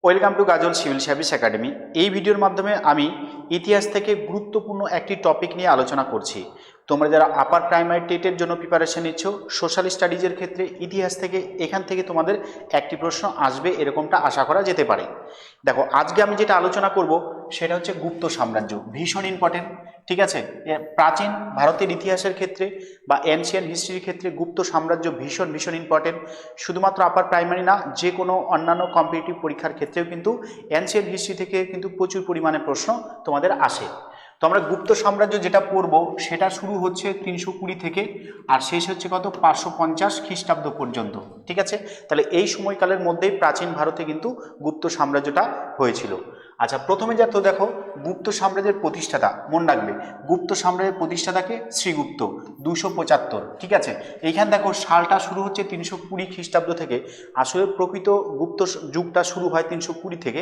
Welcome to Gazal civil service academy. এই ভিডিওর মাধ্যমে আমি ইতিহাস থেকে গুরুত্বপূর্ণ একটি টপিক নিয়ে আলোচনা করছি। তোমরা যারা আপার প্রাইমারি টেটের জন্য প্রিপারেশন নিচ্ছ, সোশ্যাল স্টাডিজের ক্ষেত্রে ইতিহাস থেকে এখান থেকে তোমাদের একটি প্রশ্ন আসবে এরকমটা আশা করা যেতে পারে। দেখো, আজকে আমি যেটা আলোচনা করব সেটা হচ্ছে গুপ্ত সাম্রাজ্য। ভীষণ ইম্পর্টেন্ট, ঠিক আছে। প্রাচীন ভারতের ইতিহাসের ক্ষেত্রে বা এনশিয়ান হিস্ট্রির ক্ষেত্রে গুপ্ত সাম্রাজ্য ভীষণ ভীষণ ইম্পর্টেন্ট। শুধুমাত্র আপার প্রাইমারি না, যে কোনো অন্যান্য কম্পিটিটিভ পরীক্ষার ক্ষেত্রেও কিন্তু এনশিয়ান হিস্ট্রি থেকে কিন্তু প্রচুর পরিমাণে প্রশ্ন তোমাদের আসে। তো আমরা গুপ্ত সাম্রাজ্য যেটা পড়বো সেটা শুরু হচ্ছে 320 থেকে আর শেষ হচ্ছে কত 550 খ্রিস্টাব্দ পর্যন্ত, ঠিক আছে। তাহলে এই সময়কালের মধ্যেই প্রাচীন ভারতে কিন্তু গুপ্ত সাম্রাজ্যটা হয়েছিল। আচ্ছা, প্রথমে যা তো দেখো, গুপ্ত সাম্রাজ্যের প্রতিষ্ঠাতা মনে রাখবে, গুপ্ত সাম্রাজ্যের প্রতিষ্ঠাতাকে শ্রীগুপ্ত 275, ঠিক আছে। এইখানে দেখো সালটা শুরু হচ্ছে 320 খ্রিস্টাব্দ থেকে। আসলে প্রকৃত গুপ্ত যুগটা শুরু হয় 320 থেকে,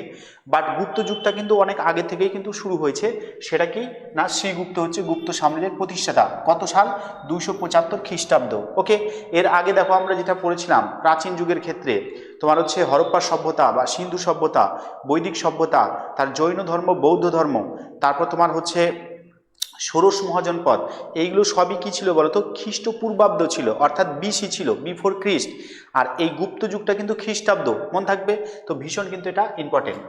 বাট গুপ্ত যুগটা কিন্তু অনেক আগে থেকেই কিন্তু শুরু হয়েছে। সেটা কি না, শ্রীগুপ্ত হচ্ছে গুপ্ত সাম্রাজ্যের প্রতিষ্ঠাতা। কত সাল? 275 খ্রিস্টাব্দ। ওকে, এর আগে দেখো আমরা যেটা পড়েছিলাম প্রাচীন যুগের ক্ষেত্রে তোমার হচ্ছে হরপ্পা সভ্যতা বা সিন্ধু সভ্যতা, বৈদিক সভ্যতা, তার জৈন ধর্ম, বৌদ্ধ ধর্ম, তারপর তোমার হচ্ছে ষোড়শ মহাজনপদ, এইগুলো সবই কি ছিল বলতো? খ্রিস্টপূর্বাব্দ ছিল, অর্থাৎ বিসি ছিল, বিফোর খ্রিস্ট। আর এই গুপ্ত যুগটা কিন্তু খ্রিস্টাব্দ, মন থাকবে তো, ভীষণ কিন্তু এটা ইম্পর্টেন্ট।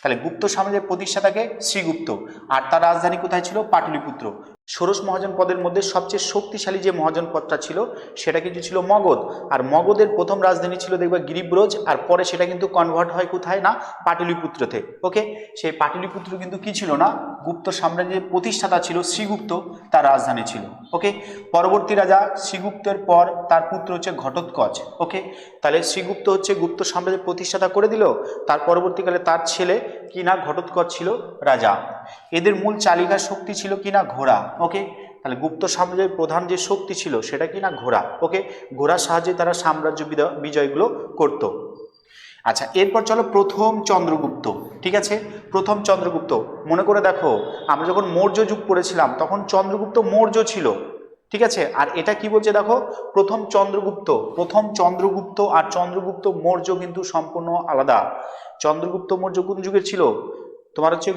তাহলে গুপ্ত সাম্রাজ্যের প্রতিষ্ঠাতাকে শ্রীগুপ্ত, আর তার রাজধানী কোথায় ছিল? পাটলিপুত্র। ষোড়শ মহাজনপদের মধ্যে সবচেয়ে শক্তিশালী যে মহাজনপদটা ছিল সেটা কিন্তু ছিল মগধ। আর মগধের প্রথম রাজধানী ছিল দেখবে গিরিব্রজ, আর পরে সেটা কিন্তু কনভার্ট হয় কোথায় না, পাটলিপুত্রতে। ওকে, সেই পাটলিপুত্র কিন্তু কি ছিল না, গুপ্ত সাম্রাজ্যের প্রতিষ্ঠাতা ছিল শ্রীগুপ্ত, তার রাজধানী ছিল। ওকে, পরবর্তী রাজা শ্রীগুপ্তের পর তার পুত্র হচ্ছে ঘটোৎকচ। ওকে, তাহলে শ্রীগুপ্ত হচ্ছে গুপ্ত সাম্রাজ্যের প্রতিষ্ঠাতা করে দিল, তার পরবর্তীকালে তার ছেলে কি না ঘটোৎকচ ছিল রাজা। এদের মূল চালিকা শক্তি ছিল কি না, ঘোড়া। ওকে, তাহলে গুপ্ত সাম্রাজ্যের প্রধান যে শক্তি ছিল সেটা কি না, ঘোড়া। ওকে, ঘোড়ার সাহায্যে তারা সাম্রাজ্য বিজয়গুলো করত। আচ্ছা, এরপর চলো প্রথম চন্দ্রগুপ্ত, ঠিক আছে। প্রথম চন্দ্রগুপ্ত মনে করে দেখো, আমরা যখন মৌর্য যুগ পড়েছিলাম তখন চন্দ্রগুপ্ত মৌর্য ছিল, ঠিক আছে। আর এটা কি বলছে দেখো, প্রথম চন্দ্রগুপ্ত। প্রথম চন্দ্রগুপ্ত আর চন্দ্রগুপ্ত মৌর্য কিন্তু সম্পূর্ণ আলাদা। চন্দ্রগুপ্ত মৌর্য কোন যুগের ছিল? তোমার হচ্ছে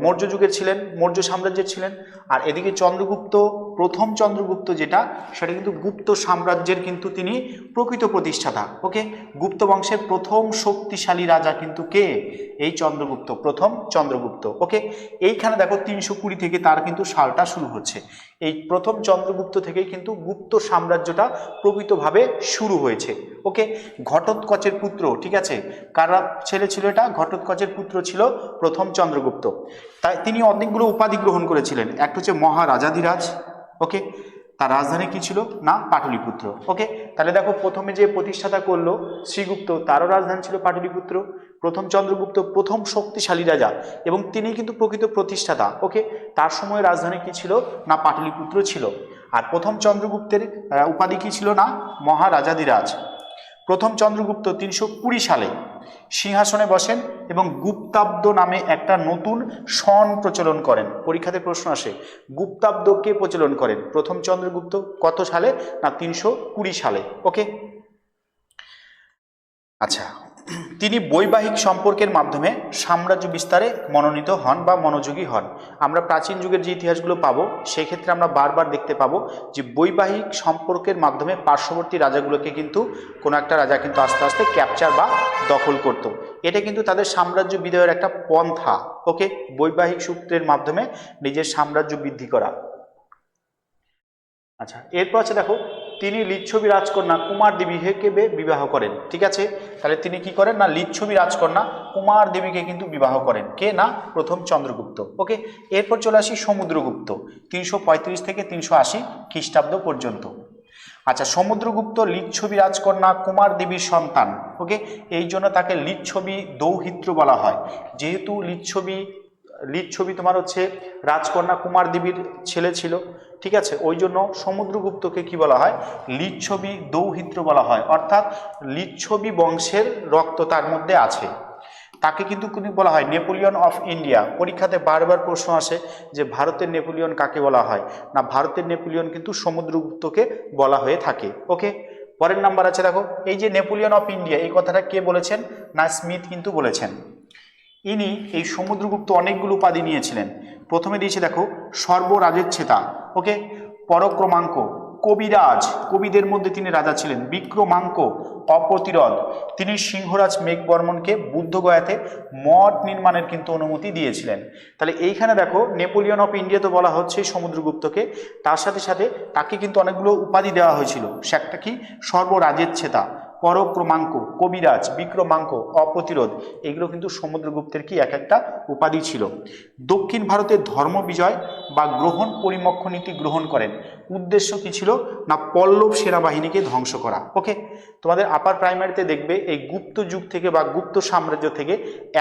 মৌর্য যুগের ছিলেন, মৌর্য সাম্রাজ্যের ছিলেন। আর এদিকে চন্দ্রগুপ্ত, প্রথম চন্দ্রগুপ্ত যেটা, সেটা কিন্তু গুপ্ত সাম্রাজ্যের কিন্তু তিনি প্রকৃত প্রতিষ্ঠাতা। ওকে, গুপ্ত বংশের প্রথম শক্তিশালী রাজা কিন্তু কে? এই চন্দ্রগুপ্ত, প্রথম চন্দ্রগুপ্ত। ওকে, এইখানে দেখো 320 থেকে তার কিন্তু সালটা শুরু হচ্ছে। এই প্রথম চন্দ্রগুপ্ত থেকেই কিন্তু গুপ্ত সাম্রাজ্যটা প্রকৃতভাবে শুরু হয়েছে। ওকে, ঘটোৎকচের পুত্র, ঠিক আছে। কারা ছেলে ছিল এটা? ঘটোৎকচের পুত্র ছিল প্রথম চন্দ্রগুপ্ত। তাই তিনি অনেকগুলো উপাধি গ্রহণ করেছিলেন। একটা হচ্ছে মহারাজাধিরাজ। ওকে, তার রাজধানী কি ছিল না, পাটলিপুত্র। ওকে, তাহলে দেখো প্রথমে যে প্রতিষ্ঠাতা করলো শ্রীগুপ্ত, তারও রাজধানী ছিল পাটলিপুত্র। প্রথম চন্দ্রগুপ্ত প্রথম শক্তিশালী রাজা এবং তিনি কিন্তু প্রকৃত প্রতিষ্ঠাতা। ওকে, তার সময় রাজধানী কি ছিল না, পাটলিপুত্র ছিল। আর প্রথম চন্দ্রগুপ্তের উপাধি কি ছিল না, মহারাজাধিরাজ। প্রথম চন্দ্রগুপ্ত 320 সালে সিংহাসনে বসেন এবং গুপ্তাব্দ নামে একটা নতুন সন প্রচলন করেন। পরীক্ষাতে প্রশ্ন আসে, গুপ্তাব্দ কে প্রচলন করেন? প্রথম চন্দ্রগুপ্ত। কত সালে না, 320 সালে। ওকে, আচ্ছা, তিনি বৈবাহিক সম্পর্কের মাধ্যমে সাম্রাজ্য বিস্তারে মনোনীত হন বা মনোযোগী হন। আমরা প্রাচীন যুগের যে ইতিহাসগুলো পাবো সেক্ষেত্রে আমরা বারবার দেখতে পাবো যে বৈবাহিক সম্পর্কের মাধ্যমে পার্শ্ববর্তী রাজাগুলোকে কিন্তু কোনো একটা রাজা কিন্তু আস্তে আস্তে ক্যাপচার বা দখল করত। এটা কিন্তু তাদের সাম্রাজ্য বিজয়ের একটা পন্থা। ওকে, বৈবাহিক সূত্রের মাধ্যমে নিজের সাম্রাজ্য বৃদ্ধি করা। আচ্ছা, এরপর আছে দেখো, তিনি লিচ্ছবি রাজকন্যা কুমার দেবীকে বিবাহ করেন, ঠিক আছে। তাহলে তিনি কি করেন না, লিচ্ছবি রাজকন্যা কুমার দেবীকে কিন্তু বিবাহ করেন, কে না, প্রথম চন্দ্রগুপ্ত। ওকে, এরপর চলে আসি সমুদ্রগুপ্ত, 335 থেকে 380 খ্রিস্টাব্দ পর্যন্ত। আচ্ছা, সমুদ্রগুপ্ত লিচ্ছবি রাজকন্যা কুমার দেবীর সন্তান। ওকে, এই জন্য তাকে লিচ্ছবি দৌহিত্র বলা হয়। যেহেতু লিচ্ছবি তোমার হচ্ছে রাজকন্যা কুমার দেবীর ছেলে ছিল, ঠিক আছে, ওই জন্য সমুদ্রগুপ্তকে কি বলা হয়, লিচ্ছবি দৌহিত্র বলা হয়। অর্থাৎ লিচ্ছবি বংশের রক্ত তার মধ্যে আছে। তাকে কিন্তু বলা হয় নেপোলিয়ন অফ ইন্ডিয়া। পরীক্ষাতে বারবার প্রশ্ন আসে যে ভারতের নেপোলিয়ন কাকে বলা হয় না, ভারতের নেপোলিয়ন কিন্তু সমুদ্রগুপ্তকে বলা হয়ে থাকে। ওকে, পরের নাম্বার আছে দেখো, এই যে নেপোলিয়ন অফ ইন্ডিয়া এই কথাটা কে বলেছেন না, স্মিথ কিন্তু বলেছেন। ইনি এই সমুদ্রগুপ্ত অনেকগুলো উপাধি নিয়েছিলেন। প্রথমে দিয়েছে দেখো সর্বরাজেচ্ছেতা, ওকে, পরক্রমাঙ্ক, কবিরাজ, কবিদের মধ্যে তিনি রাজা ছিলেন, বিক্রমাঙ্ক, অপ্রতিরোধ, তিনি সিংহরাজ মেঘবর্মনকে বুদ্ধগয়াতে মঠ নির্মাণের কিন্তু অনুমতি দিয়েছিলেন। তাহলে এইখানে দেখো নেপোলিয়ন অফ ইন্ডিয়া তো বলা হচ্ছে সমুদ্রগুপ্তকে, তার সাথে সাথে তাকে কিন্তু অনেকগুলো উপাধি দেওয়া হয়েছিল। সে একটা কি সর্বরাজেচ্ছেতা, পরক্রমাঙ্ক, কবিরাজ, বিক্রমাঙ্ক, অপ্রতিরোধ, এগুলো কিন্তু সমুদ্রগুপ্তের কি এক একটা উপাধি ছিল। দক্ষিণ ভারতের ধর্ম বিজয় বা গ্রহণ পরিমক্ষ নীতি গ্রহণ করেন। উদ্দেশ্য কি ছিল না পল্লব সেনাবাহিনীকে ধ্বংস করা। ওকে, তোমাদের আপার প্রাইমারিতে দেখবে এই গুপ্ত যুগ থেকে বা গুপ্ত সাম্রাজ্য থেকে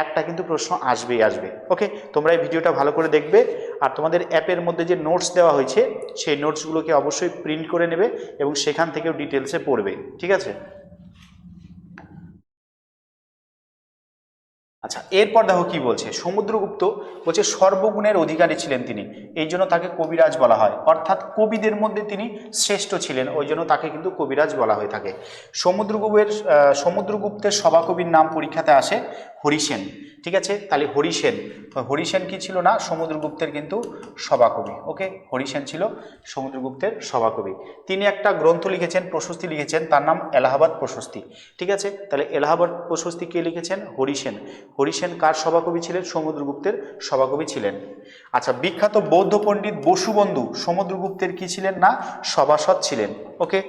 একটা কিন্তু প্রশ্ন আসবেই আসবে। ওকে, তোমরা এই ভিডিওটা ভালো করে দেখবে, আর তোমাদের অ্যাপের মধ্যে যে নোটস দেওয়া হয়েছে সেই নোটসগুলোকে অবশ্যই প্রিন্ট করে নেবে এবং সেখান থেকেও ডিটেলসে পড়বে, ঠিক আছে। আচ্ছা, এরপর দেখো কি বলছে, সমুদ্রগুপ্ত বলছে সর্বগুণের অধিকারী ছিলেন তিনি, এই জন্য তাকে কবিরাজ বলা হয়, অর্থাৎ কবিদের মধ্যে তিনি শ্রেষ্ঠ ছিলেন, ওই জন্য তাকে কিন্তু কবিরাজ বলা হয়ে থাকে। সমুদ্রগুপ্তের সভাকবির নাম পরীক্ষাতে আসে হরিসেন, ঠিক আছে। তাহলে হরিসেন কি ছিল না সমুদ্রগুপ্তের কিন্তু সভাকবি। ওকে, হরিসেন ছিল সমুদ্রগুপ্তের সভাকবি। তিনি একটা গ্রন্থ লিখেছেন, প্রশস্তি লিখেছেন, তার নাম এলাহাবাদ প্রশস্তি, ঠিক আছে। তাহলে এলাহাবাদ প্রশস্তি কে লিখেছেন? হরিসেন। হরিসেন কার সভাকবি ছিলেন? সমুদ্রগুপ্তের সভাকবি ছিলেন। আচ্ছা, বিখ্যাত বৌদ্ধ পণ্ডিত বসুবন্ধু সমুদ্রগুপ্তের কি ছিলেন না সভাসদ ছিলেন। ওকে,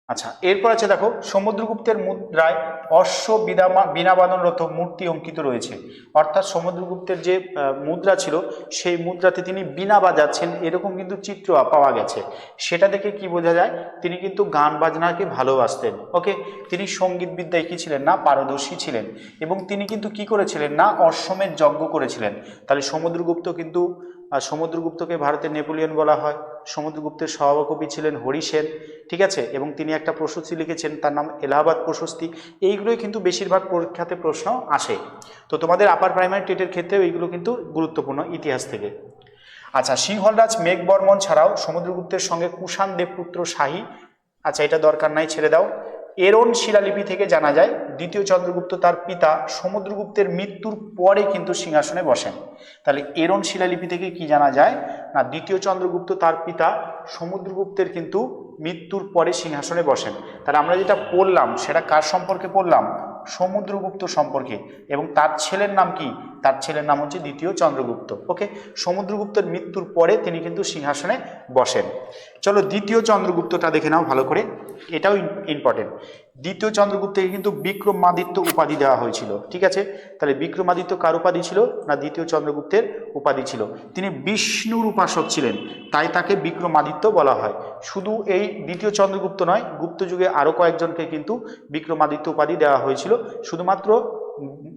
আচ্ছা, এরপর আছে দেখো সমুদ্রগুপ্তের মুদ্রায় অশ্ব বীণাবাদনরত মূর্তি অঙ্কিত রয়েছে, অর্থাৎ সমুদ্রগুপ্তের যে মুদ্রা ছিল সেই মুদ্রাতে তিনি বীণা বাজাচ্ছেন এরকম কিন্তু চিত্র পাওয়া গেছে। সেটা দেখে কি বোঝা যায়? তিনি কিন্তু গান বাজনাকে ভালোবাসতেন। ওকে, তিনি সঙ্গীত বিদ্যায় কি ছিলেন না পারদর্শী ছিলেন, এবং তিনি কিন্তু কি করেছিলেন না অশ্বমেধ যজ্ঞ করেছিলেন। তাহলে সমুদ্রগুপ্তকে ভারতের নেপোলিয়ন বলা হয়। সমুদ্রগুপ্তের সভাকবি ছিলেন হরিসেন, ঠিক আছে, এবং তিনি একটা প্রশস্তি লিখেছেন, তার নাম এলাহাবাদ প্রশস্তি। এইগুলোই কিন্তু বেশিরভাগ পরীক্ষাতে প্রশ্ন আসে। তো তোমাদের আপার প্রাইমারি টেটের ক্ষেত্রেও এইগুলো কিন্তু গুরুত্বপূর্ণ ইতিহাস থেকে। আচ্ছা, সিংহলরাজ মেঘবর্মন ছাড়াও সমুদ্রগুপ্তের সঙ্গে কুষাণ দেবপুত্র শাহী, আচ্ছা এটা দরকার নাই, ছেড়ে দাও। এরণ শিলালিপি থেকে জানা যায় দ্বিতীয় চন্দ্রগুপ্ত তার পিতা সমুদ্রগুপ্তের মৃত্যুর পরে কিন্তু সিংহাসনে বসেন। তাহলে এরণ শিলালিপি থেকে কি জানা যায় না দ্বিতীয় চন্দ্রগুপ্ত তার পিতা সমুদ্রগুপ্তের কিন্তু মৃত্যুর পরে সিংহাসনে বসেন। তাহলে আমরা যেটা পড়লাম সেটা কার সম্পর্কে পড়লাম? সমুদ্রগুপ্ত সম্পর্কে, এবং তার ছেলের নাম কি? তার ছেলের নাম হচ্ছে দ্বিতীয় চন্দ্রগুপ্ত। ওকে, সমুদ্রগুপ্তের মৃত্যুর পরে তিনি কিন্তু সিংহাসনে বসেন। চলো দ্বিতীয় চন্দ্রগুপ্তটা দেখে নাও ভালো করে, এটাও ইম্পর্টেন্ট। দ্বিতীয় চন্দ্রগুপ্তকে কিন্তু বিক্রমাদিত্য উপাধি দেওয়া হয়েছিল, ঠিক আছে। তাহলে বিক্রমাদিত্য কার উপাধি ছিল না দ্বিতীয় চন্দ্রগুপ্তের উপাধি ছিল। তিনি বিষ্ণুর উপাসক ছিলেন, তাই তাকে বিক্রমাদিত্য বলা হয়। শুধু এই দ্বিতীয় চন্দ্রগুপ্ত নয়, গুপ্ত যুগে আরও কয়েকজনকে কিন্তু বিক্রমাদিত্য উপাধি দেওয়া হয়েছিল। শুধুমাত্র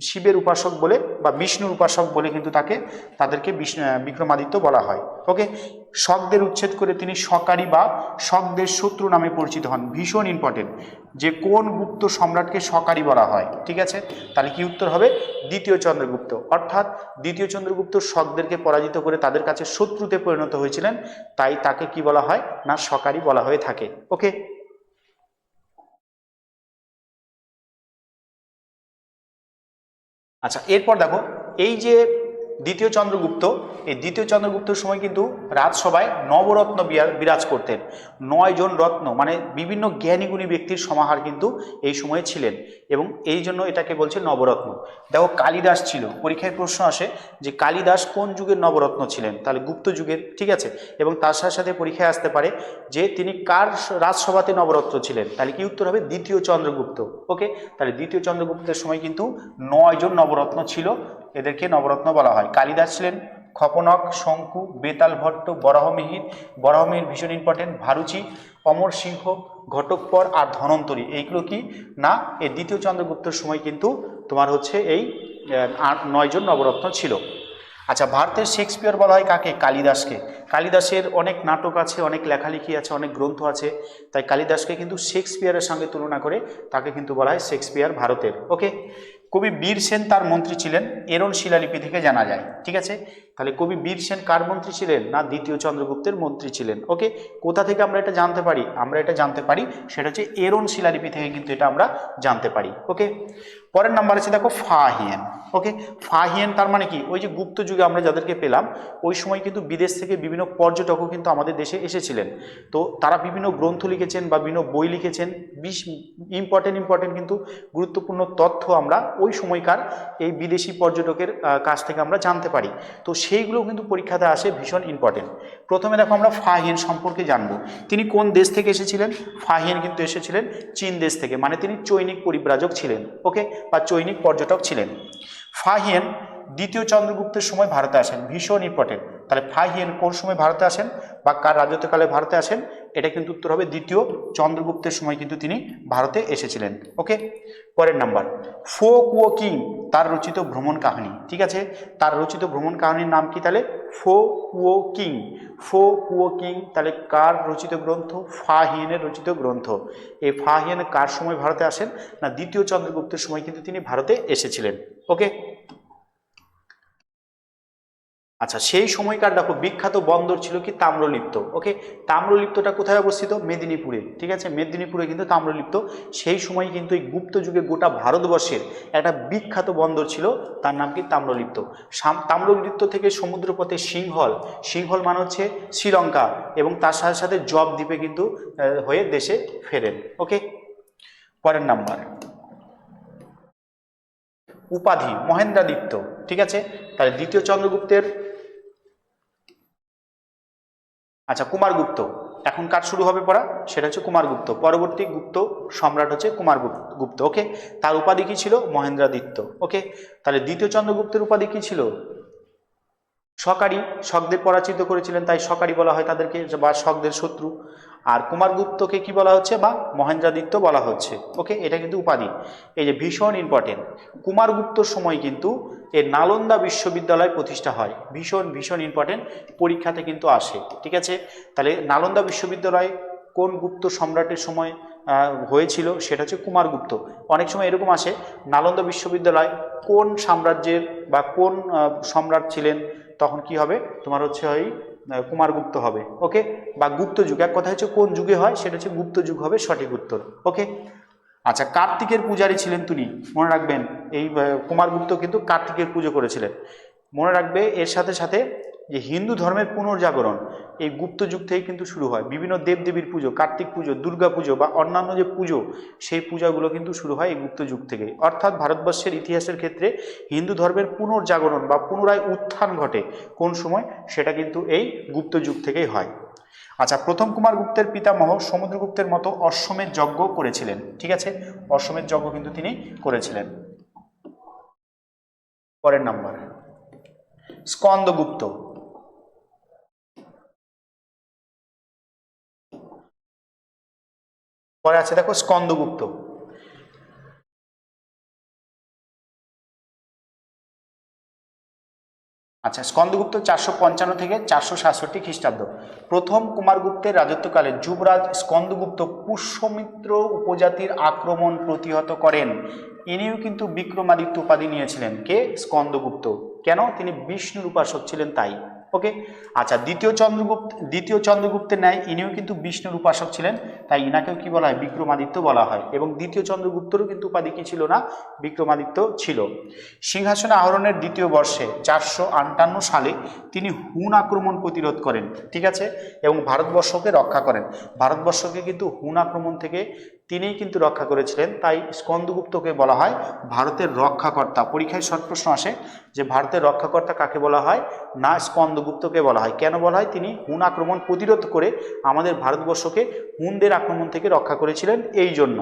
শিবের উপাসক বলে বা বিষ্ণুর উপাসক বলে কিন্তু তাদেরকে বিক্রমাদিত্য বলা হয়। ওকে, শকদের উচ্ছেদ করে তিনি শকারী বা শকদের শত্রু নামে পরিচিত হন। ভীষণ ইম্পর্টেন্ট যে কোন গুপ্ত সম্রাটকে শকারী বলা হয়, ঠিক আছে। তাহলে কি উত্তর হবে? দ্বিতীয় চন্দ্রগুপ্ত। অর্থাৎ দ্বিতীয় চন্দ্রগুপ্ত শকদেরকে পরাজিত করে তাদের কাছে শত্রুতে পরিণত হয়েছিলেন, তাই তাকে কি বলা হয় না শকারী বলা হয়ে থাকে। ওকে, আচ্ছা, এরপর দেখো এই যে দ্বিতীয় চন্দ্রগুপ্ত, এই দ্বিতীয় চন্দ্রগুপ্তর সময় কিন্তু রাজসভায় নবরত্ন বিরাজ করতেন। 9 জন রত্ন মানে বিভিন্ন জ্ঞানীগুণী ব্যক্তির সমাহার কিন্তু এই সময়ে ছিলেন, এবং এই জন্য এটাকে বলছে নবরত্ন। দেখো কালিদাস ছিল, পরীক্ষায় প্রশ্ন আসে যে কালিদাস কোন যুগের নবরত্ন ছিলেন? তাহলে গুপ্ত যুগের, ঠিক আছে। এবং তার সাথে সাথে পরীক্ষায় আসতে পারে যে তিনি কার রাজসভাতে নবরত্ন ছিলেন? তাহলে কি উত্তর হবে? দ্বিতীয় চন্দ্রগুপ্ত। ওকে, তাহলে দ্বিতীয় চন্দ্রগুপ্তের সময় কিন্তু 9 জন নবরত্ন ছিল, এদেরকে নবরত্ন বলা হয়। কালিদাস ছিলেন, খপনক, শঙ্কু, বেতাল ভট্ট, বরাহমিহির ভীষণ ইম্পর্টেন্ট, ভারুচি, অমর সিংহ, ঘটকপর আর ধনন্তরী। এইগুলো কি না এই দ্বিতীয় চন্দ্রগুপ্তের সময় কিন্তু তোমার হচ্ছে এই 9 জন নবরত্ন ছিল। আচ্ছা, ভারতের শেক্সপিয়ার বলা হয় কাকে? কালিদাসকে। কালিদাসের অনেক নাটক আছে, অনেক লেখালেখি আছে, অনেক গ্রন্থ আছে, তাই কালিদাসকে কিন্তু শেক্সপিয়ারের সঙ্গে তুলনা করে তাকে কিন্তু বলা হয় শেক্সপিয়ার ভারতের। ওকে, কবি বীর সেন তার মন্ত্রী ছিলেন, এরণ শিলালিপি থেকে জানা যায়। ঠিক আছে, তাহলে কবি বীর সেন কার মন্ত্রী ছিলেন? না, দ্বিতীয় চন্দ্রগুপ্তের মন্ত্রী ছিলেন। ওকে, কোথা থেকে আমরা এটা জানতে পারি? আমরা এটা জানতে পারি সেটা হচ্ছে এরণ শিলালিপি থেকে কিন্তু এটা আমরা জানতে পারি। ওকে, পরের নাম্বার আছে দেখো ফাহিয়েন। ওকে, ফাহিয়েন তার মানে কি? ওই যে গুপ্ত যুগে আমরা যাদেরকে পেলাম ওই সময় কিন্তু বিদেশ থেকে বিভিন্ন পর্যটকও কিন্তু আমাদের দেশে এসেছিলেন। তো তারা বিভিন্ন গ্রন্থ লিখেছেন বা বিভিন্ন বই লিখেছেন, ইম্পর্টেন্ট কিন্তু গুরুত্বপূর্ণ তথ্য আমরা ওই সময়কার এই বিদেশি পর্যটকের কাছ থেকে আমরা জানতে পারি। তো সেইগুলো কিন্তু পরীক্ষাতে আসে, ভীষণ ইম্পর্টেন্ট। প্রথমে দেখো আমরা ফাহিয়েন সম্পর্কে জানবো। তিনি কোন দেশ থেকে এসেছিলেন? ফাহিয়েন কিন্তু এসেছিলেন চীন দেশ থেকে, মানে তিনি চৈনিক পরিব্রাজক ছিলেন। ওকে, বা চৈনিক পর্যটক ছিলেন। ফাহিয়েন দ্বিতীয় চন্দ্রগুপ্তের সময় ভারতে আসেন, ভীষণ ইম্পর্টেন্ট। তাহলে ফাহিয়েন কোন সময় ভারতে আসেন বা কার রাজত্বকালে ভারতে আসেন? এটা কিন্তু উত্তর হবে দ্বিতীয় চন্দ্রগুপ্তের সময় কিন্তু তিনি ভারতে এসেছিলেন। ওকে, পরের নাম্বার ফো কুয়ো কিং তার রচিত ভ্রমণ কাহিনী। ঠিক আছে, তার রচিত ভ্রমণ কাহিনীর নাম কি? তাহলে ফো কুয়ো কিং। ফো কুয়ো কিং তাহলে কার রচিত গ্রন্থ? ফাহিয়েনের রচিত গ্রন্থ। এই ফাহিয়েন কার সময় ভারতে আসেন? না, দ্বিতীয় চন্দ্রগুপ্তের সময় কিন্তু তিনি ভারতে এসেছিলেন। ওকে, আচ্ছা, সেই সময়কার দেখো বিখ্যাত বন্দর ছিল কি? তাম্রলিপ্ত। ওকে, তাম্রলিপ্তটা কোথায় অবস্থিত? মেদিনীপুরে। ঠিক আছে, মেদিনীপুরে কিন্তু তাম্রলিপ্ত। সেই সময় কিন্তু এই গুপ্ত যুগে গোটা ভারতবর্ষের একটা বিখ্যাত বন্দর ছিল, তার নাম কি? তাম্রলিপ্ত। তাম্রলিপ্ত থেকে সমুদ্রপথে সিংহল, সিংহল মানে হচ্ছে শ্রীলঙ্কা, এবং তার সাথে সাথে জব দ্বীপে কিন্তু হয়ে দেশে ফেরেন। ওকে, পরের নাম্বার উপাধি মহেন্দ্রাদিত্য। ঠিক আছে, তাহলে দ্বিতীয় চন্দ্রগুপ্তের, আচ্ছা কুমারগুপ্ত, এখন কার শুরু হবে পড়া? সেটা হচ্ছে কুমারগুপ্ত। পরবর্তী গুপ্ত সম্রাট হচ্ছে কুমারগুপ্ত। ওকে, তার উপাধি কি ছিল? মহেন্দ্রাদিত্য। ওকে, তাহলে দ্বিতীয় চন্দ্রগুপ্তের উপাধি কি ছিল? শকারি, শকদের পরাজিত করেছিলেন তাই শকারি বলা হয় তাদেরকে, বা শকদের শত্রু। আর কুমারগুপ্তকে কি বলা হচ্ছে? বা মহেন্দ্রাদিত্য বলা হচ্ছে। ওকে, এটা কিন্তু উপাধি। এই যে ভীষণ ইম্পর্টেন্ট, কুমারগুপ্তর সময় কিন্তু এই নালন্দা বিশ্ববিদ্যালয় প্রতিষ্ঠা হয়। ভীষণ ইম্পর্টেন্ট, পরীক্ষাতে কিন্তু আসে। ঠিক আছে, তাহলে নালন্দা বিশ্ববিদ্যালয় কোন গুপ্ত সম্রাটের সময় হয়েছিল? সেটা হচ্ছে কুমারগুপ্ত। অনেক সময় এরকম আসে, নালন্দা বিশ্ববিদ্যালয় কোন সাম্রাজ্যের বা কোন সম্রাট ছিলেন, তখন কি হবে তোমার? হচ্ছে ওই কুমারগুপ্ত হবে। ওকে, বা গুপ্ত যুগ, এক কথা হচ্ছে কোন যুগে হয়, সেটা হচ্ছে গুপ্ত যুগ হবে সঠিক উত্তর। ওকে, আচ্ছা, কার্তিকের পূজারী ছিলেন তিনি, মনে রাখবেন। এই কুমারগুপ্ত কিন্তু কার্তিকের পুজো করেছিলেন, মনে রাখবে। এর সাথে সাথে যে হিন্দু ধর্মের পুনর্জাগরণ এই গুপ্ত যুগ থেকে কিন্তু শুরু হয়। বিভিন্ন দেবদেবীর পুজো, কার্তিক পুজো, দুর্গা পুজো বা অন্যান্য যে পুজো, সেই পূজাগুলো কিন্তু শুরু হয় এই গুপ্ত যুগ থেকে। অর্থাৎ ভারতবর্ষের ইতিহাসের ক্ষেত্রে হিন্দু ধর্মের পুনর্জাগরণ বা পুনরায় উত্থান ঘটে কোন সময়? সেটা কিন্তু এই গুপ্ত যুগ থেকেই হয়। আচ্ছা, প্রথম কুমারগুপ্তের পিতামহ সমুদ্রগুপ্তের মতো অশ্বমেধ যজ্ঞ করেছিলেন। ঠিক আছে, অশ্বমেধ যজ্ঞ কিন্তু তিনি করেছিলেন। পরের নাম্বার স্কন্দগুপ্ত। পরে আছে দেখো স্কন্দগুপ্ত। আচ্ছা, স্কন্দগুপ্ত 455 থেকে 467 খ্রিস্টাব্দ। প্রথম কুমারগুপ্তের রাজত্বকালে যুবরাজ স্কন্দগুপ্ত পুষ্যমিত্র উপজাতির আক্রমণ প্রতিহত করেন। ইনিও কিন্তু বিক্রমাদিত্য উপাধি নিয়েছিলেন। কে? স্কন্দগুপ্ত। কেন? তিনি বিষ্ণুর উপাসক ছিলেন তাই। ওকে, আচ্ছা, দ্বিতীয় চন্দ্রগুপ্তের ন্যায় ইনিও কিন্তু বিষ্ণুর উপাসক ছিলেন, তাই ইনাকেও কি বলা হয়? বিক্রমাদিত্য বলা হয়। এবং দ্বিতীয় চন্দ্রগুপ্তেরও কিন্তু উপাধি কি ছিল? না, বিক্রমাদিত্য ছিল। সিংহাসন আরোহণের দ্বিতীয় বর্ষে 458 সালে তিনি হুন আক্রমণ প্রতিরোধ করেন। ঠিক আছে, এবং ভারতবর্ষকে রক্ষা করেন। ভারতবর্ষকে কিন্তু হুন আক্রমণ থেকে তিনিই কিন্তু রক্ষা করেছিলেন, তাই স্কন্দগুপ্তকে বলা হয় ভারতের রক্ষাকর্তা। পরীক্ষায় শর্ট প্রশ্ন আসে যে ভারতের রক্ষাকর্তা কাকে বলা হয়? না, স্কন্দগুপ্তকে বলা হয়। কেন বলা হয়? তিনি হুন আক্রমণ প্রতিরোধ করে আমাদের ভারতবর্ষকে হুনদের আক্রমণ থেকে রক্ষা করেছিলেন, এই জন্য।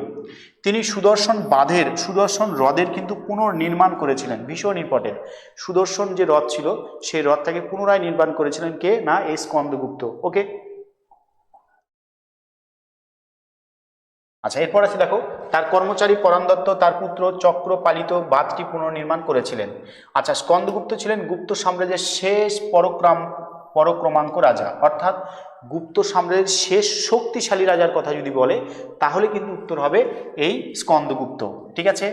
তিনি সুদর্শন হ্রদের কিন্তু পুনর্নির্মাণ করেছিলেন। ভীষণ ইম্পর্টেন্ট, সুদর্শন যে হ্রদ ছিল সেই হ্রদটাকে পুনরায় নির্মাণ করেছিলেন কে? না, এই স্কন্দগুপ্ত। ওকে, আচ্ছা, এরপর আছে দেখো তার কর্মচারী পরাণ দত্ত তার পুত্র চক্র পালিত বাঁধটি পুনর্নির্মাণ করেছিলেন। আচ্ছা, স্কন্দগুপ্ত ছিলেন গুপ্ত সাম্রাজ্যের শেষ পরক্রমাঙ্ক রাজা, অর্থাৎ গুপ্ত সাম্রাজ্যের শেষ শক্তিশালী রাজার কথা যদি বলে তাহলে কিন্তু উত্তর হবে এই স্কন্দগুপ্ত। ঠিক আছে,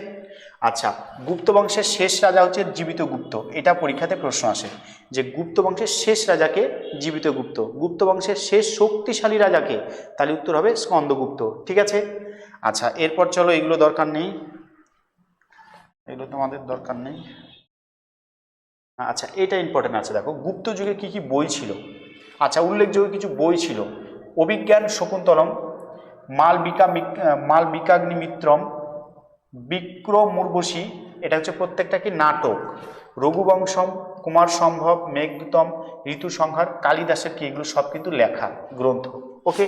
আচ্ছা, গুপ্ত বংশের শেষ রাজা হচ্ছে জীবিত গুপ্ত, এটা পরীক্ষাতে প্রশ্ন আসে যে গুপ্ত বংশের শেষ রাজাকে জীবিত গুপ্ত, গুপ্ত বংশের শেষ শক্তিশালী রাজাকে, তাহলে উত্তর হবে স্কন্দগুপ্ত। ঠিক আছে। আচ্ছা, এরপর চলো, এগুলো দরকার নেই, এগুলো তোমাদের দরকার নেই। আচ্ছা, এটা ইম্পর্টেন্ট আছে, দেখো গুপ্ত যুগে কি কি বই ছিল। আচ্ছা, উল্লেখযোগ্য কিছু বই ছিল: অভিজ্ঞান শকুন্তলম, মালবিকাগ্নিমিত্রম, বিক্রমোর্বশী, এটা হচ্ছে প্রত্যেকটা কি নাটক, রঘুবংশম, কুমার সম্ভব, মেঘদূতম, ঋতুসংহার, কালিদাসের কি, এগুলো সব কিন্তু লেখা গ্রন্থ। ওকে।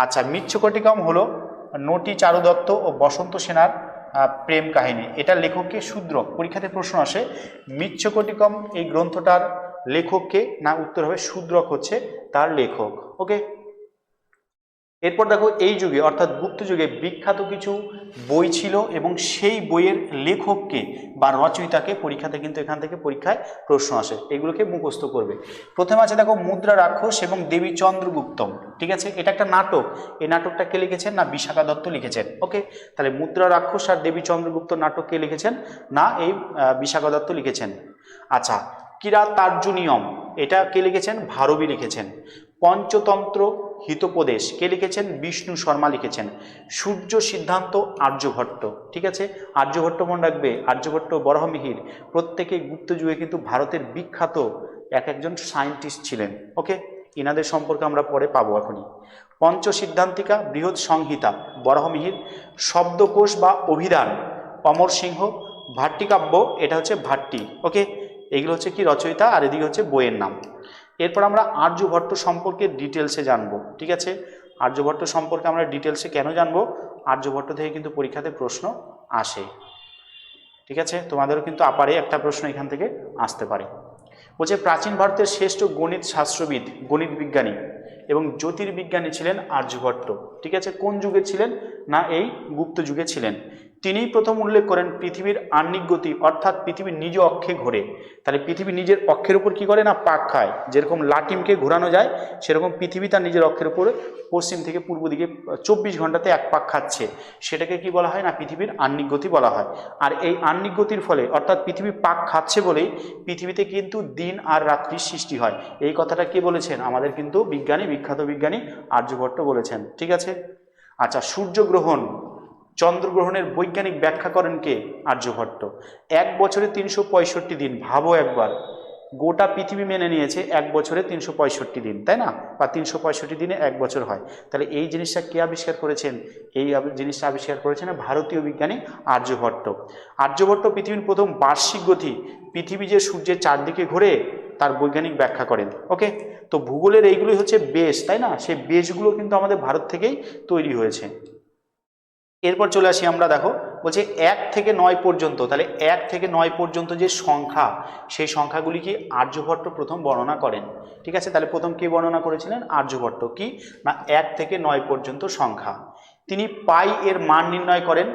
আচ্ছা, মৃচ্ছকটিকম হলো নটি চারুদত্ত ও বসন্ত সেনার প্রেম কাহিনী, এটা লেখককে শূদ্র, পরীক্ষাতে প্রশ্ন আসে মৃচ্ছকটিকম এই গ্রন্থটার লেখককে, না উত্তর হবে শূদ্রক হচ্ছে তার লেখক। ওকে। এরপর দেখো, এই যুগে অর্থাৎ গুপ্ত যুগে বিখ্যাত কিছু বই ছিল এবং সেই বইয়ের লেখককে বা রচয়িতাকে পরীক্ষাতে কিন্তু এখান থেকে পরীক্ষায় প্রশ্ন আসে, এগুলোকে মুখস্থ করবে। প্রথমে আছে দেখো মুদ্রা রাক্ষস এবং দেবী চন্দ্রগুপ্তম। ঠিক আছে, এটা একটা নাটক, এই নাটকটা কে লিখেছেন, না বিশাখা দত্ত লিখেছেন। ওকে, তাহলে মুদ্রা রাক্ষস আর দেবী চন্দ্রগুপ্ত নাটক কে লিখেছেন, না এই বিশাখা দত্ত লিখেছেন। আচ্ছা, কিরাতার্জুনিয়ম, এটা কে লিখেছেন, ভারবী লিখেছেন। পঞ্চতন্ত্র হিতোপদেশ কে লিখেছেন, বিষ্ণু শর্মা লিখেছেন। সূর্য সিদ্ধান্ত আর্যভট্ট। ঠিক আছে, আর্যভট্ট মনে রাখবে, আর্যভট্ট, বরাহমিহির, প্রত্যেকে গুপ্ত যুগে কিন্তু ভারতের বিখ্যাত একজন সায়েন্টিস্ট ছিলেন। ওকে, ইনাদের সম্পর্কে আমরা পরে পাবো এখনই। পঞ্চসিদ্ধান্তিকা, বৃহৎ সংহিতা, বরাহমিহির। শব্দকোষ বা অভিধান, অমর সিংহ। ভাট্টিকাব্য, এটা হচ্ছে ভাট্টি। ওকে, এগুলো হচ্ছে কি রচয়িতা, আর এদিকে হচ্ছে বইয়ের নাম। এরপর আমরা আর্যভট্ট সম্পর্কে ডিটেলসে জানবো। ঠিক আছে, আর্যভট্ট সম্পর্কে আমরা ডিটেলসে কেন জানবো, আর্যভট্ট থেকে কিন্তু পরীক্ষাতে প্রশ্ন আসে। ঠিক আছে, তোমাদেরও কিন্তু আপারে একটা প্রশ্ন এখান থেকে আসতে পারে। বলছে প্রাচীন ভারতের শ্রেষ্ঠ গণিত শাস্ত্রবিদ, গণিত বিজ্ঞানী এবং জ্যোতির্বিজ্ঞানী ছিলেন আর্যভট্ট। ঠিক আছে, কোন যুগে ছিলেন, না এই গুপ্ত যুগে ছিলেন। তিনিই প্রথম উল্লেখ করেন পৃথিবীর আহ্নিক গতি, অর্থাৎ পৃথিবীর নিজ অক্ষে ঘোরে। তাহলে পৃথিবী নিজের অক্ষের উপর কি করে, না পাক খায়, যেরকম লাটিমকে ঘোরানো যায় সেরকম পৃথিবী তার নিজের অক্ষের উপরে পশ্চিম থেকে পূর্ব দিকে 24 ঘন্টাতে এক পাক খাচ্ছে, সেটাকে কি বলা হয়, না পৃথিবীর আহ্নিক গতি বলা হয়। আর এই আহ্নিক গতির ফলে অর্থাৎ পৃথিবী পাক খাচ্ছে বলেই পৃথিবীতে কিন্তু দিন আর রাত্রির সৃষ্টি হয়। এই কথাটা কে বলেছেন, আমাদের কিন্তু বিজ্ঞানী, বিখ্যাত বিজ্ঞানী আর্যভট্ট বলেছেন। ঠিক আছে। আচ্ছা, সূর্যগ্রহণ, চন্দ্রগ্রহণের বৈজ্ঞানিক ব্যাখ্যা করেন কে, আর্যভট্ট। এক বছরে 365 দিন, ভাবো একবার, গোটা পৃথিবী মেনে নিয়েছে এক বছরে 365 দিন, তাই না, বা 365 দিনে এক বছর হয়। তাহলে এই জিনিসটা কে আবিষ্কার করেছেন, এই জিনিসটা আবিষ্কার করেছেন ভারতীয় বিজ্ঞানী আর্যভট্ট। আর্যভট্ট পৃথিবীর প্রথম বার্ষিক গতি, পৃথিবী যে সূর্যের চারদিকে ঘোরে, তার বৈজ্ঞানিক ব্যাখ্যা করেন। ওকে, তো ভূগোলের এইগুলোই হচ্ছে বেস, তাই না, সেই বেসগুলো কিন্তু আমাদের ভারত থেকেই তৈরি হয়েছে। এরপর চলে আসি আমরা, দেখো বলছে 1 থেকে 9 পর্যন্ত, তাহলে 1 থেকে 9 পর্যন্ত যে সংখ্যা, সেই সংখ্যাগুলি কি আর্যভট্ট প্রথম বর্ণনা করেন। ঠিক আছে, তাহলে প্রথম কে বর্ণনা করেছিলেন, আর্যভট্ট। কি না, 1 থেকে 9 পর্যন্ত সংখ্যা। তিনি পাই এর মান নির্ণয় করেন,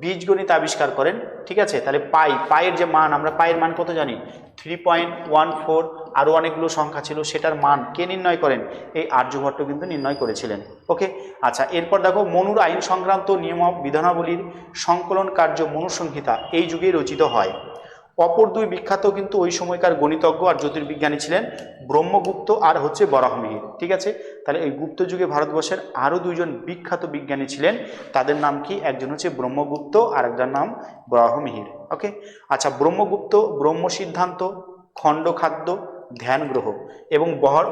বীজগণিত আবিষ্কার করেন। ঠিক আছে, তাহলে পাইয়ের যে মান, আমরা পাইয়ের মান কত জানি, 3.14, আরও অনেকগুলো সংখ্যা ছিল, সেটার মান কে নির্ণয় করেন, এই আর্যভট্ট কিন্তু নির্ণয় করেছিলেন। ওকে। আচ্ছা, এরপর দেখো মনুর আইন সংক্রান্ত নিয়ম বিধানাবলীর সংকলন কার্য মনুসংহিতা এই যুগে রচিত হয়। অপর দুই বিখ্যাত কিন্তু ওই সময়কার গণিতজ্ঞ আর জ্যোতির্বিজ্ঞানী ছিলেন ব্রহ্মগুপ্ত আর হচ্ছে বরাহমিহির। ঠিক আছে, তাহলে এই গুপ্ত যুগে ভারতবর্ষের আরও দুইজন বিখ্যাত বিজ্ঞানী ছিলেন, তাদের নাম কি, একজন হচ্ছে ব্রহ্মগুপ্ত আর একজন নাম বরাহমিহির। ওকে। আচ্ছা, ব্রহ্মগুপ্ত ব্রহ্ম সিদ্ধান্ত, খণ্ডখাদ্য, ধ্যান গ্রহ এবং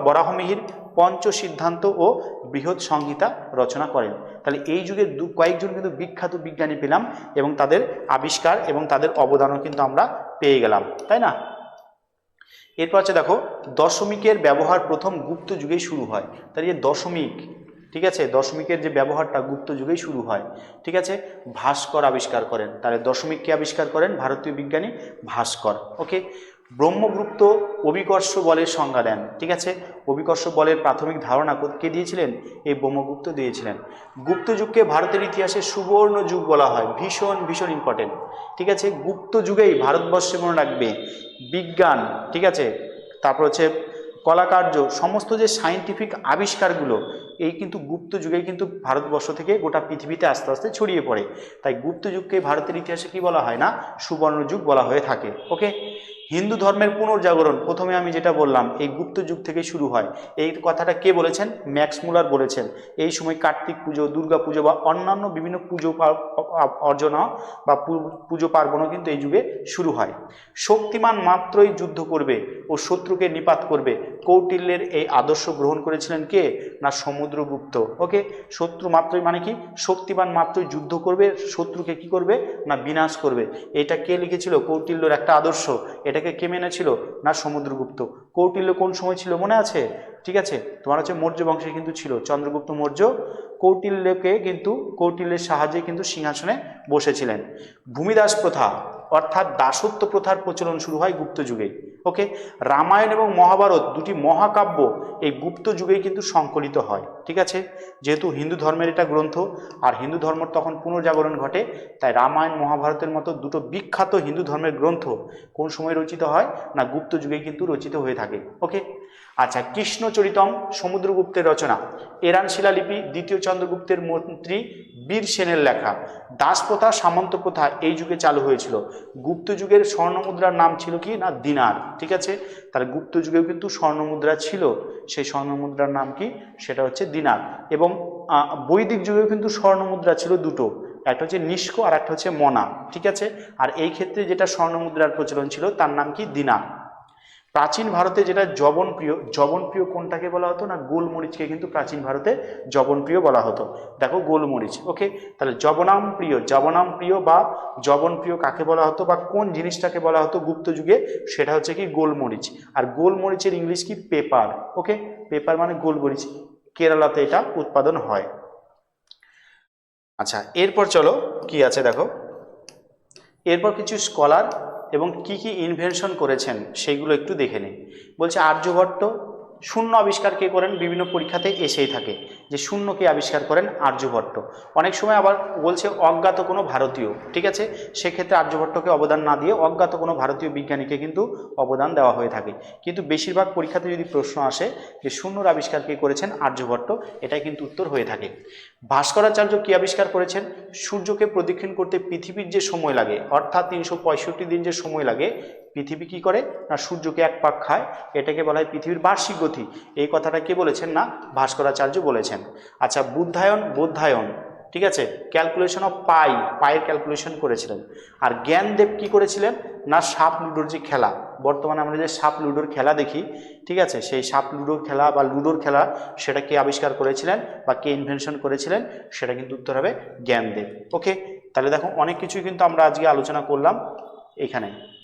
বরাহমিহির পঞ্চ সিদ্ধান্ত ও বৃহৎ সংহিতা রচনা করেন। তাহলে এই যুগের কয়েকজন কিন্তু বিখ্যাত বিজ্ঞানী পেলাম এবং তাদের আবিষ্কার এবং তাদের অবদানও কিন্তু আমরা পেয়ে গেলাম, তাই না। এরপর আছে দেখো দশমিকের ব্যবহার প্রথম গুপ্ত যুগেই শুরু হয়। তাহলে এই দশমিক, ঠিক আছে, দশমিকের যে ব্যবহারটা গুপ্ত যুগেই শুরু হয়। ঠিক আছে, ভাস্কর আবিষ্কার করেন। তাহলে দশমিককে আবিষ্কার করেন ভারতীয় বিজ্ঞানী ভাস্কর। ওকে। ব্রহ্মগুপ্ত অভিকর্ষ বলের সংজ্ঞা দেন। ঠিক আছে, অভিকর্ষ বলের প্রাথমিক ধারণা কে দিয়েছিলেন, এই ব্রহ্মগুপ্ত দিয়েছিলেন। গুপ্ত যুগকে ভারতের ইতিহাসে সুবর্ণ যুগ বলা হয়, ভীষণ ভীষণ ইম্পর্টেন্ট। ঠিক আছে, গুপ্ত যুগেই ভারতবর্ষে মনে রাখবে বিজ্ঞান, ঠিক আছে, তারপর হচ্ছে কলাকার্য, সমস্ত যে সায়েন্টিফিক আবিষ্কারগুলো, এই কিন্তু গুপ্ত যুগে কিন্তু ভারতবর্ষ থেকে গোটা পৃথিবীতে আস্তে আস্তে ছড়িয়ে পড়ে। তাই গুপ্ত যুগকে ভারতের ইতিহাসে কি বলা হয় না, সুবর্ণ যুগ বলা হয়ে থাকে। ওকে, হিন্দু ধর্মের পুনর্জাগরণ প্রথমে আমি যেটা বললাম এই গুপ্ত যুগ থেকে শুরু হয়। এই কথাটা কে বলেছেন? ম্যাক্স মুলার বলেছেন। এই সময় কার্তিক পুজো, দুর্গা পুজো বা অন্যান্য বিভিন্ন পুজো অর্চনা বা পুজো পার্বণও কিন্তু এই যুগে শুরু হয়। শক্তিমান মাত্রই যুদ্ধ করবে ও শত্রুকে নিপাত করবে, কৌটিল্যের এই আদর্শ গ্রহণ করেছিলেন কে না সমুদ্রগুপ্ত। ওকে, শত্রু মাত্রই মানে কি, শক্তিমান মাত্রই যুদ্ধ করবে, শত্রুকে কি করবে না বিনাশ করবে। এটা কে লিখেছিল? কৌটিল্যর একটা আদর্শ। এটাকে কে মেনেছিল না সমুদ্রগুপ্ত। কৌটিল্য কোন সময় ছিল মনে আছে? ঠিক আছে, তোমার হচ্ছে মৌর্য বংশে কিন্তু ছিল চন্দ্রগুপ্ত মৌর্য। কৌটিল্যের সাহায্যে কিন্তু সিংহাসনে বসেছিলেন। ভূমিদাস প্রথা অর্থাৎ দাসত্ব প্রথার প্রচলন শুরু হয় গুপ্ত যুগে। ওকে, রামায়ণ এবং মহাভারত দুটি মহাকাব্য এই গুপ্ত যুগেই কিন্তু সংকলিত হয়। ঠিক আছে, যেহেতু হিন্দু ধর্মের এটা গ্রন্থ আর হিন্দু ধর্ম তখন পুনর্জাগরণ ঘটে, তাই রামায়ণ মহাভারতের মতো দুটো বিখ্যাত হিন্দু ধর্মের গ্রন্থ কোন সময় রচিত হয় না গুপ্ত যুগে কিন্তু রচিত হয়ে থাকে। ওকে, আচ্ছা, কৃষ্ণচরিতম সমুদ্রগুপ্তের রচনা, এরান শিলালিপি দ্বিতীয় চন্দ্রগুপ্তের মন্ত্রী বীর সেনের লেখা। দাস প্রথা, সামন্ত প্রথা এই যুগে চালু হয়েছিল। গুপ্ত যুগের স্বর্ণমুদ্রার নাম ছিল কি না দিনার। ঠিক আছে, তাহলে গুপ্ত যুগেও কিন্তু স্বর্ণমুদ্রা ছিল, সেই স্বর্ণমুদ্রার নাম কি, সেটা হচ্ছে দিনার। এবং বৈদিক যুগেও কিন্তু স্বর্ণমুদ্রা ছিল দুটো, একটা হচ্ছে নিষ্ক আর একটা হচ্ছে মনা। ঠিক আছে, আর এই ক্ষেত্রে যেটা স্বর্ণমুদ্রার প্রচলন ছিল তার নাম কি দিনার। প্রাচীন ভারতে যেটা জবনপ্রিয়, জবনপ্রিয় কোনটাকে বলা হতো না গোলমরিচকে কিন্তু প্রাচীন ভারতে জবনপ্রিয় বলা হতো। দেখো গোলমরিচ। ওকে, তাহলে জবনামপ্রিয় বা জবনপ্রিয় কাকে বলা হতো বা কোন জিনিসটাকে বলা হতো গুপ্ত যুগে, সেটা হচ্ছে কি গোলমরিচ। আর গোলমরিচের ইংলিশ কি পেপার। ওকে, পেপার মানে গোলমরিচ, কেরালাতে এটা উৎপাদন হয়। আচ্ছা, এরপর চলো কি আছে দেখো, এরপর কিছু স্কলার এবং কি কি ইনভেনশন করেছেন সেইগুলো একটু দেখে নিই। বলছে আর্যভট্ট। শূন্য আবিষ্কার কে করেন? বিভিন্ন পরীক্ষাতে এসেই থাকে যে শূন্য কে আবিষ্কার করেন? আর্যভট্ট। অনেক সময় আবার বলছে অজ্ঞাত কোনো ভারতীয়। ঠিক আছে, সেক্ষেত্রে আর্যভট্টকে অবদান না দিয়ে অজ্ঞাত কোনো ভারতীয় বিজ্ঞানীকে কিন্তু অবদান দেওয়া হয়ে থাকে। কিন্তু বেশিরভাগ পরীক্ষাতে যদি প্রশ্ন আসে যে শূন্যর আবিষ্কার কে করেছেন? আর্যভট্ট, এটাই কিন্তু উত্তর হয়ে থাকে। ভাস্করাচার্য কি আবিষ্কার করেছেন? সূর্যকে প্রদক্ষিণ করতে পৃথিবীর যে সময় লাগে অর্থাৎ 365 দিন যে সময় লাগে, পৃথিবী কি করে না সূর্যকে এক পাক খায়, এটাকে বলা হয় পৃথিবীর বার্ষিক গতি। এই কথাটা কে বলেছেন না ভাস্করাচার্য বলেছেন। আচ্ছা, বোধায়ন, ঠিক আছে, ক্যালকুলেশন অফ পায়ের ক্যালকুলেশন করেছিলেন। আর জ্ঞানদেব কি করেছিলেন না সাপ লুডোর যে খেলা, বর্তমানে আমরা যে সাপ লুডোর খেলা দেখি, ঠিক আছে, সেই সাপ লুডোর খেলা বা লুডোর খেলা সেটা কে আবিষ্কার করেছিলেন বা কে ইনভেনশন করেছিলেন, সেটা কিন্তু উত্তর হবে জ্ঞানদেব। ওকে, তাহলে দেখো অনেক কিছুই কিন্তু আমরা আজকে আলোচনা করলাম এখানে।